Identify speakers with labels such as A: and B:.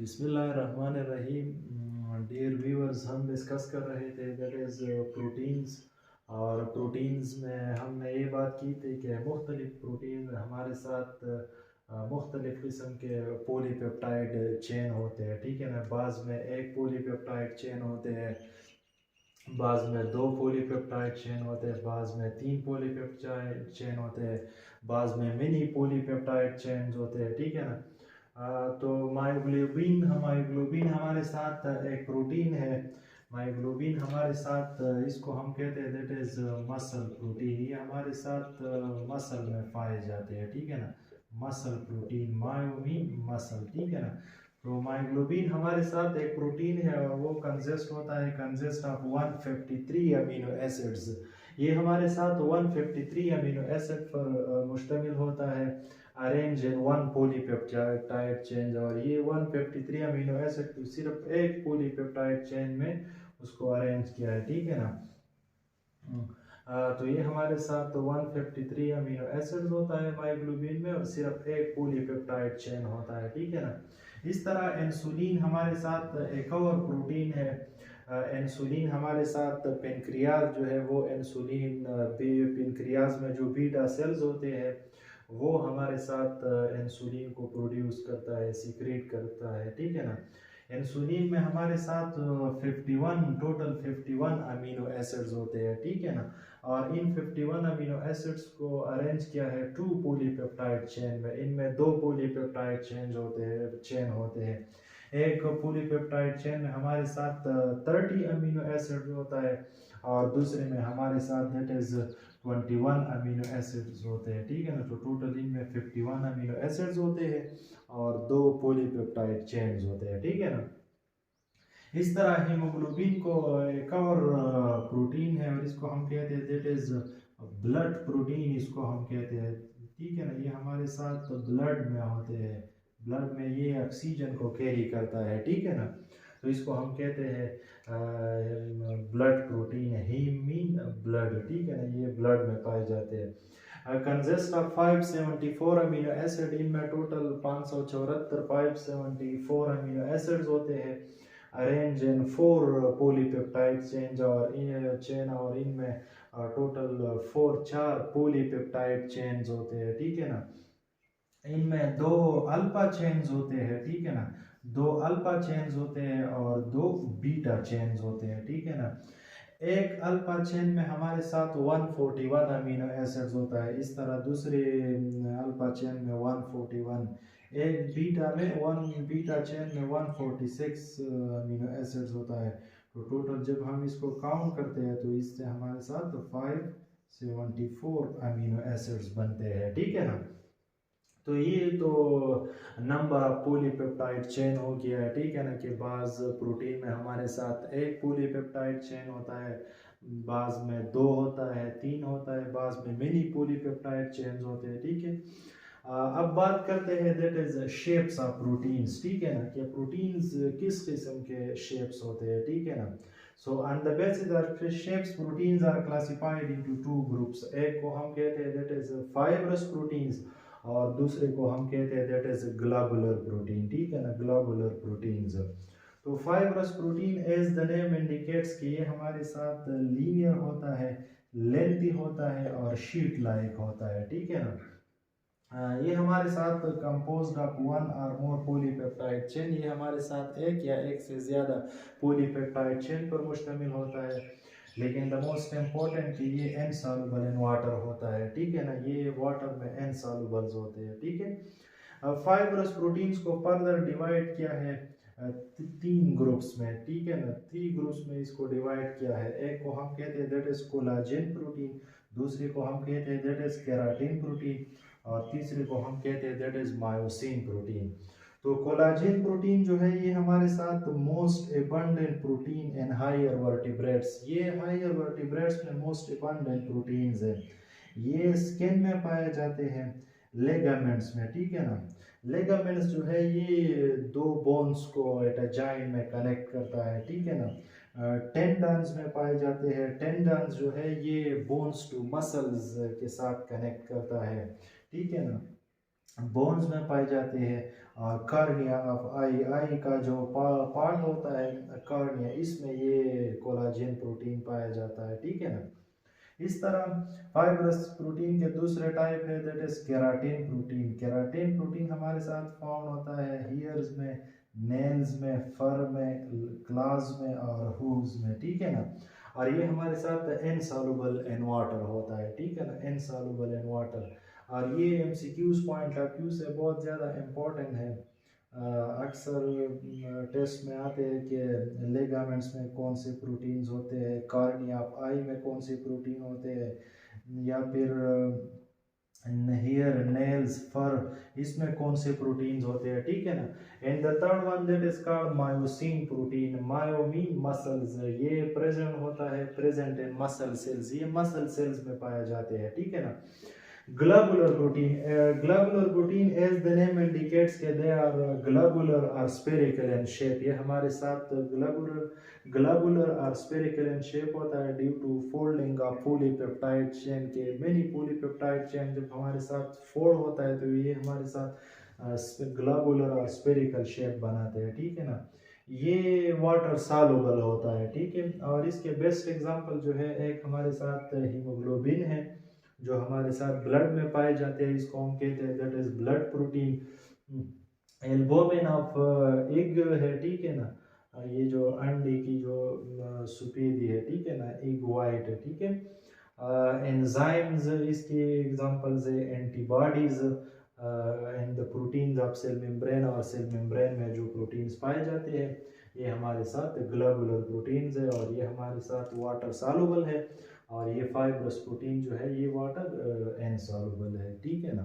A: बिस्मिल्लाहिर्रहमानिर्रहीम। Dear viewers, हम discuss कर रहे थे दैट इज़ प्रोटीन्स। और प्रोटीन्स में हमने ये बात की थी कि मुख्तलिफ प्रोटीन हमारे साथ मुख्तलिफ किस्म के पॉलीपेप्टाइड चेन होते हैं, ठीक है ना। बाज़ में एक पॉलीपेप्टाइड चेन होते हैं, बाज़ में दो पॉलीपेप्टाइड चेन होते हैं, बाज़ में तीन पॉलीपेप्टाइड चेन होते हैं, बाज़ में मिनी पॉलीपेप्टाइड चेन होते हैं, ठीक है ना। तो मायोग्लोबिन हमारे साथ एक प्रोटीन है। मायोग्लोबिन हमारे साथ इसको हम कहते हैं दैट इज़ मसल प्रोटीन। ये हमारे साथ मसल में पाए जाते हैं, ठीक है ना। मसल प्रोटीन, मायोमीन मसल, ठीक है ना। तो मायोग्लोबिन हमारे साथ एक प्रोटीन है और वो कंसिस्ट ऑफ 153 अमीनो एसिड्स। ये हमारे साथ 153 अमीनो एसिड पर मुश्तमिल होता है, arrange in one polypeptide chain. और ये 153 अमीनो एसिड को सिर्फ एक पॉलीपेप्टाइड चेन में उसको अरेंज किया है, ठीक है ना। तो ये हमारे साथ 153 अमीनो एसिड्स होता है मायोग्लोबिन में, और सिर्फ एक पॉलीपेप्टाइड चेन होता है, ठीक है ना। इस तरह इंसुलिन हमारे साथ एक और प्रोटीन है। इंसुलिन हमारे साथ पेनक्रियाज जो है वो इंसुलिन पेनक्रियाज में जो बीटा सेल्स होते हैं वो हमारे साथ इंसुलिन को प्रोड्यूस करता है, सीक्रेट करता है, ठीक है ना। इंसुलिन में हमारे साथ 51 अमीनो एसिड्स होते हैं, ठीक है ना। और इन 51 अमीनो एसिड्स को अरेंज किया है टू पॉलीपेप्टाइड चेन में। इनमें दो पॉलीपेप्टाइड चेन होते हैं। एक पॉलीपेप्टाइड चेन में हमारे साथ 30 अमीनो एसिड होता है, और दूसरे में हमारे साथ दैट इज 21 अमीनो एसिड्स होते हैं, ठीक है ना। तो टोटल इनमें 51 अमीनो एसिड्स होते हैं और दो पॉलीपेप्टाइड चेन्स होते हैं, ठीक है ना। इस तरह हीमोग्लोबिन को एक और प्रोटीन है और इसको हम कहते हैं दैट इज ब्लड प्रोटीन, इसको हम कहते हैं, ठीक है ना। ये हमारे साथ ब्लड में होते हैं, ब्लड में ये ऑक्सीजन को कैरी करता है, ठीक है ना। तो इसको हम कहते हैं ब्लड प्रोटीन, हीमीन ब्लड, ठीक है ना। ये ब्लड में पाए जाते हैं। Consist of 574 amino acid. इनमें टोटल 574 574 अमीनो एसिड्स होते हैं, अरेंज इन 4 पॉलीपेप्टाइड चेन, और इनमें टोटल 4 पॉलीपेप्टाइड चेन्स होते हैं, ठीक है ना। इनमें दो अल्फा चेन्स होते हैं, ठीक है ना। दो अल्फा चेन्स होते हैं और दो बीटा चेन्स होते हैं, ठीक है ना। एक अल्फा चेन में हमारे साथ 141 अमीनो एसिड्स होता है, इस तरह दूसरे अल्फा चेन में 141, एक बीटा चेन में 146 अमीनो एसिड्स होता है। तो टोटल जब हम इसको काउंट करते हैं तो इससे हमारे साथ 574 अमीनो एसिड्स बनते हैं, ठीक है ना। तो ये तो नंबर ऑफ पॉलीपेप्टाइड चेन हो गया है, ठीक है ना। कि बाज़ प्रोटीन में हमारे साथ एक पॉलीपेप्टाइड चेन होता है, बाज़ में दो होता है, तीन होता है, बाज़ में मिनी पॉलीपेप्टाइड चेन्स होते हैं, ठीक है। अब बात करते हैं that is shapes of proteins, ठीक है ना। कि प्रोटीन्स किस किस्म के शेप्स होते हैं, ठीक है ना। So on the basis of shapes proteins are classified into two groups. एक को हम कहते हैं दैट इज फाइब्रस प्रोटीन्स, और दूसरे को हम कहते हैं दैट इज ग्लोबुलर प्रोटीन, ठीक है ना, ग्लोबुलर प्रोटीन्स। तो fibrous protein as the name indicates कि ये हमारे साथ लीनियर होता है, लेंथी होता है और शीट लाइक होता है, ठीक है ना। ये हमारे साथ कंपोज्ड ऑफ वन और मोर पॉलीपेप्टाइड चेन। ये हमारे साथ एक या एक से ज़्यादा पॉलीपेप्टाइड चेन पर मुश्तमिल होता है, लेकिन द मोस्ट इम्पोर्टेंट कि ये इनसॉल्युबल इन वाटर होता है, ठीक है ना। ये वाटर में इनसॉल्युबल्स होते हैं, ठीक है। फाइब्रस प्रोटीन्स को फर्दर डिवाइड किया है तीन ग्रुप्स में, ठीक है ना। 3 ग्रुप्स में इसको डिवाइड किया है। एक को हम कहते हैं दैट इज कोलाजन प्रोटीन, दूसरे को हम कहते हैं दैट इज केराटिन प्रोटीन, और तीसरे को हम कहते हैं दैट इज मायोसिन प्रोटीन। तो कोलाजन प्रोटीन जो है ये हमारे साथ most abundant protein in higher vertebrates. ये हायर वर्टिब्रेट्स में मोस्ट एबंडेंट प्रोटीन्स है। ये स्किन में पाए जाते हैं, लेगामेंट्स में, ठीक है ना। लेगामेंट्स जो है ये दो बोन्स को एट अ जॉइंट में कनेक्ट करता है, ठीक है ना। टेंडन्स में पाए जाते हैं। टेंडन्स जो है ये बोन्स टू मसल्स के साथ कनेक्ट करता है, ठीक है ना। बोन्स में पाए जाते हैं। और कार्निया ऑफ आई, आई का जो पार्ट होता है कार्निया, इसमें ये कोलाजन प्रोटीन पाया जाता है, ठीक है ना। इस तरह फाइब्रस प्रोटीन के दूसरे टाइप है that is keratin protein. Keratin protein हमारे साथ फाउंड होता है हेयर्स में, नेल्स में, फर में, क्लाज में और हूव्स में, ठीक है ना। और ये हमारे साथ इनसॉल्युबल इन वाटर होता है, ठीक है ना, इनसॉल्युबल इन वाटर। और ये एमसीक्यूज पॉइंट ऑफ व्यू से बहुत ज़्यादा इम्पोर्टेंट है। अक्सर टेस्ट में आते हैं कि लेगामेंट्स में कौन से प्रोटीन्स होते हैं, कार्निया ऑफ आई में कौन से प्रोटीन होते हैं, या फिर हेयर, नेल्स, फर, इसमें कौन से प्रोटीन्स होते हैं, ठीक है ना। And the third one that is called myosin protein. Myo mean muscles, ये प्रेजेंट होता है, प्रेजेंट इन मसल सेल्स, ये मसल सेल्स में पाए जाते हैं, ठीक है ना। Globular protein, globular protein as the name indicates कि they are globular or spherical in shape। ये हमारे साथ globular और spherical in shape होता है due to folding of polypeptide chain के many polypeptide chain जब हमारे साथ fold होता है तो ये हमारे साथ globular और spherical shape बनाते हैं, ठीक है ना। ये वाटर सॉल्युबल होता है, ठीक है। और इसके बेस्ट एग्जांपल जो है, एक हमारे साथ हीमोग्लोबिन है जो हमारे साथ ब्लड में पाए जाते हैं, इसको हम कहते हैं that is blood protein. Albumin of egg है, ठीक है ना, ये जो अंडे की जो सुपेदी है, ठीक है ना, एग वाइट है, ठीक है। एंजाइम्स इसके एग्जांपल्स है, antibodies and the proteins of cell membrane, और सेल मेम्ब्रेन में जो प्रोटीन्स पाए जाते हैं ये हमारे साथ ग्लोबुलर प्रोटीन्स है, और ये हमारे साथ वाटर सॉल्युबल है। और ये फाइब्रस प्रोटीन जो है ये वाटर इनसॉल्युबल है, ठीक है ना।